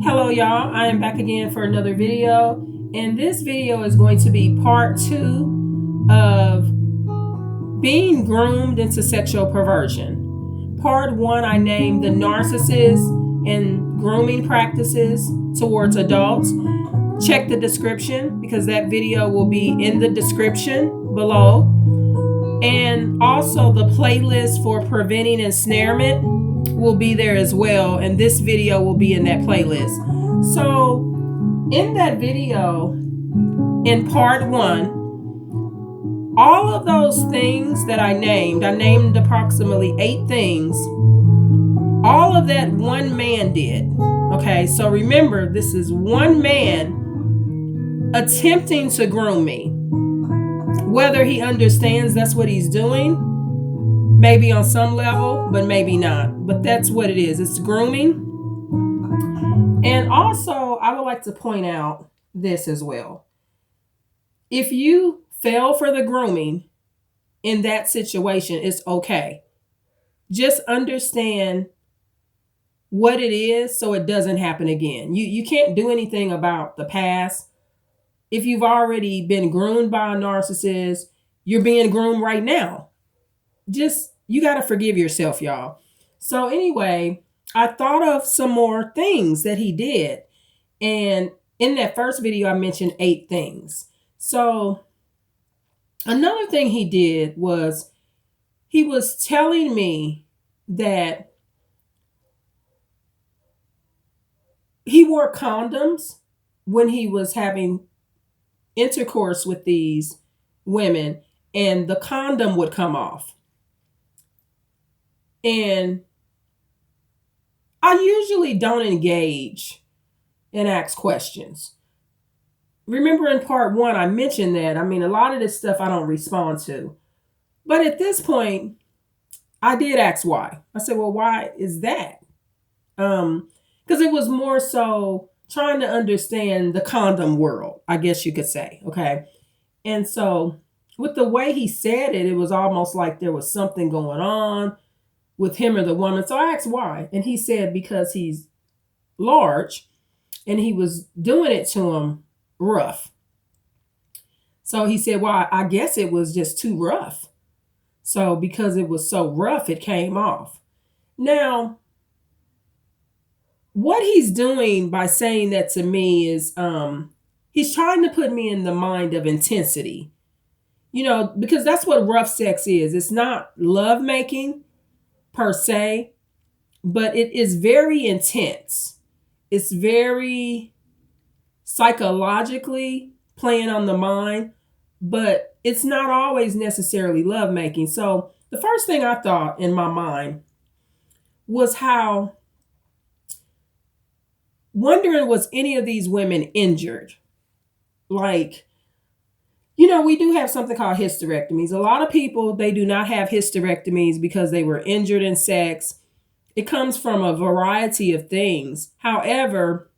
Hello y'all, I am back again for another video, and this video is going to be part 2 of being groomed into sexual perversion. Part 1 I named the narcissist and grooming practices towards adults. Check the description because that video will be in the description below. And also the playlist for preventing ensnarement will be there as well, and this video will be in that playlist. So in that video, in part 1, all of those things that I named approximately 8 things. All of that one man did. Okay, so remember, this is one man attempting to groom me. Whether he understands that's what he's doing, maybe on some level, but maybe not. But that's what it is. It's grooming. And also, I would like to point out this as well. If you fell for the grooming in that situation, it's okay. Just understand what it is so it doesn't happen again. You can't do anything about the past. If you've already been groomed by a narcissist, you're being groomed right now. You got to forgive yourself, y'all. So anyway, I thought of some more things that he did. And in that first video, I mentioned 8 things. So another thing he did was he was telling me that he wore condoms when he was having intercourse with these women, and the condom would come off. And I usually don't engage and ask questions. Remember in part 1, I mentioned that. I mean, a lot of this stuff I don't respond to. But at this point, I did ask why. I said, well, why is that? Because it was more so trying to understand the condom world, I guess you could say. Okay. And so with the way he said it, it was almost like there was something going on with him or the woman. So I asked why. And he said because he's large and he was doing it to him rough. So he said, well, I guess it was just too rough. So because it was so rough, it came off. Now, what he's doing by saying that to me is he's trying to put me in the mind of intensity. You know, because that's what rough sex is. It's not lovemaking per se, but it is very intense. It's very psychologically playing on the mind, but it's not always necessarily lovemaking. So the first thing I thought in my mind was how wondering, was any of these women injured? Like, you know, we do have something called hysterectomies. A lot of people, they do not have hysterectomies because they were injured in sex. It comes from a variety of things. However,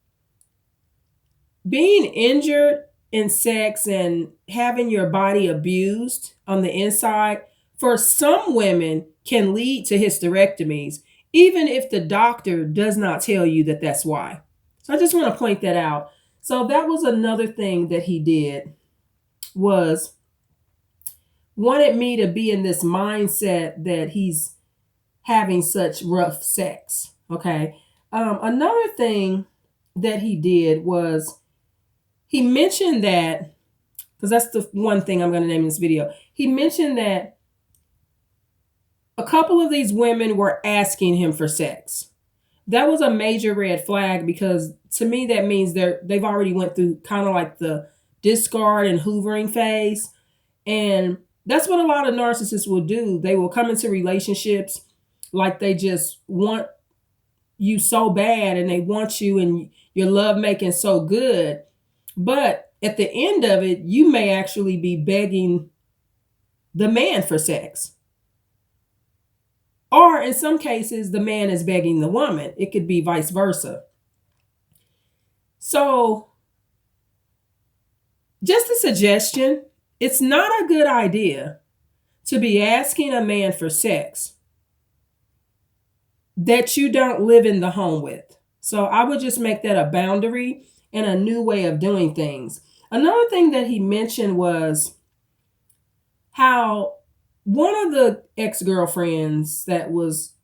being injured in sex and having your body abused on the inside, for some women can lead to hysterectomies, even if the doctor does not tell you that that's why. So I just want to point that out. So that was another thing that he did, was wanted me to be in this mindset that he's having such rough sex. Okay. Another thing that he did was he mentioned that, because that's the one thing I'm going to name in this video. He mentioned that a couple of these women were asking him for sex. That was a major red flag, because to me that means they've already went through kind of like the discard and hoovering phase. And that's what a lot of narcissists will do. They will come into relationships like they just want you so bad, and they want you and your love making so good. But at the end of it, you may actually be begging the man for sex. Or in some cases, the man is begging the woman. It could be vice versa. So just a suggestion, it's not a good idea to be asking a man for sex that you don't live in the home with. So I would just make that a boundary and a new way of doing things. Another thing that he mentioned was how one of the ex-girlfriends that was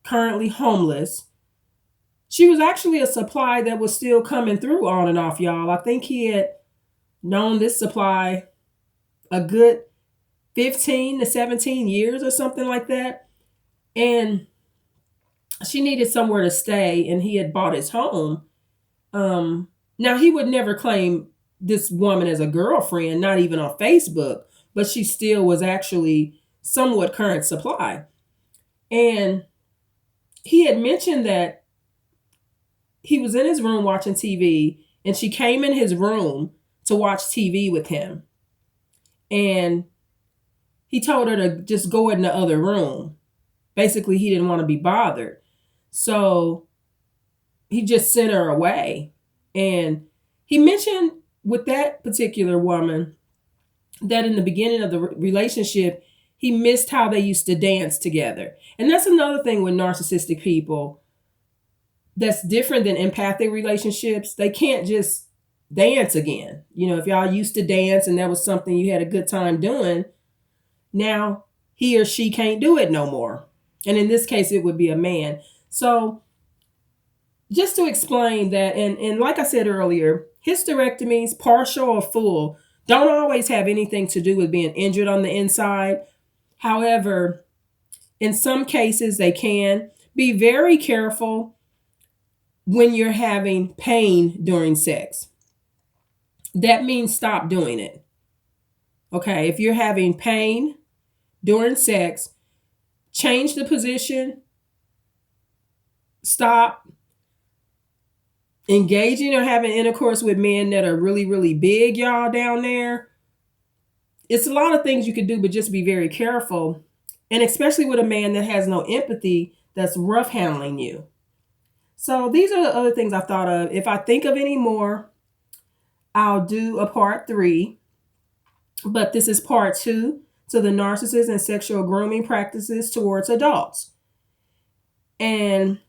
currently homeless, she was actually a supply that was still coming through on and off, y'all. I think he had known this supply a good 15 to 17 years or something like that. And she needed somewhere to stay, and he had bought his home. Now, he would never claim this woman as a girlfriend, not even on Facebook, but she still was actually somewhat current supply. And he had mentioned that he was in his room watching TV, and she came in his room to watch TV with him. And he told her to just go in the other room. Basically, he didn't want to be bothered. So he just sent her away. And he mentioned with that particular woman that in the beginning of the relationship, he missed how they used to dance together. And that's another thing with narcissistic people that's different than empathic relationships. They can't just dance again. You know, if y'all used to dance and that was something you had a good time doing, now he or she can't do it no more. And in this case, it would be a man. So just to explain that, and like I said earlier, hysterectomies, partial or full, don't always have anything to do with being injured on the inside. However, in some cases, they can. Be very careful when you're having pain during sex. That means stop doing it. Okay, if you're having pain during sex, change the position, stop engaging or having intercourse with men that are really, really big, y'all, down there. It's a lot of things you could do, but just be very careful. And especially with a man that has no empathy, that's rough handling you. So these are the other things I thought of. If I think of any more, I'll do a part 3. But this is part 2 to the narcissist and sexual grooming practices towards adults. And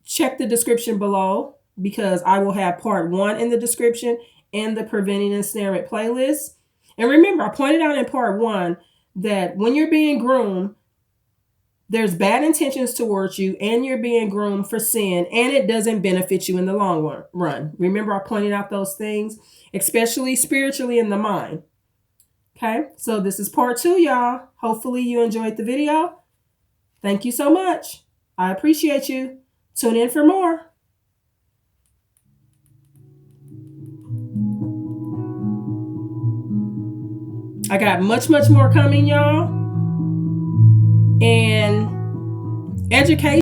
check the description below, because I will have part 1 in the description and the preventing ensnarement playlist. And remember, I pointed out in part 1 that when you're being groomed, there's bad intentions towards you, and you're being groomed for sin, and it doesn't benefit you in the long run. Remember, I pointed out those things, especially spiritually in the mind. Okay, so this is part 2, y'all. Hopefully you enjoyed the video. Thank you so much. I appreciate you. Tune in for more. I got much, much more coming, y'all. And education.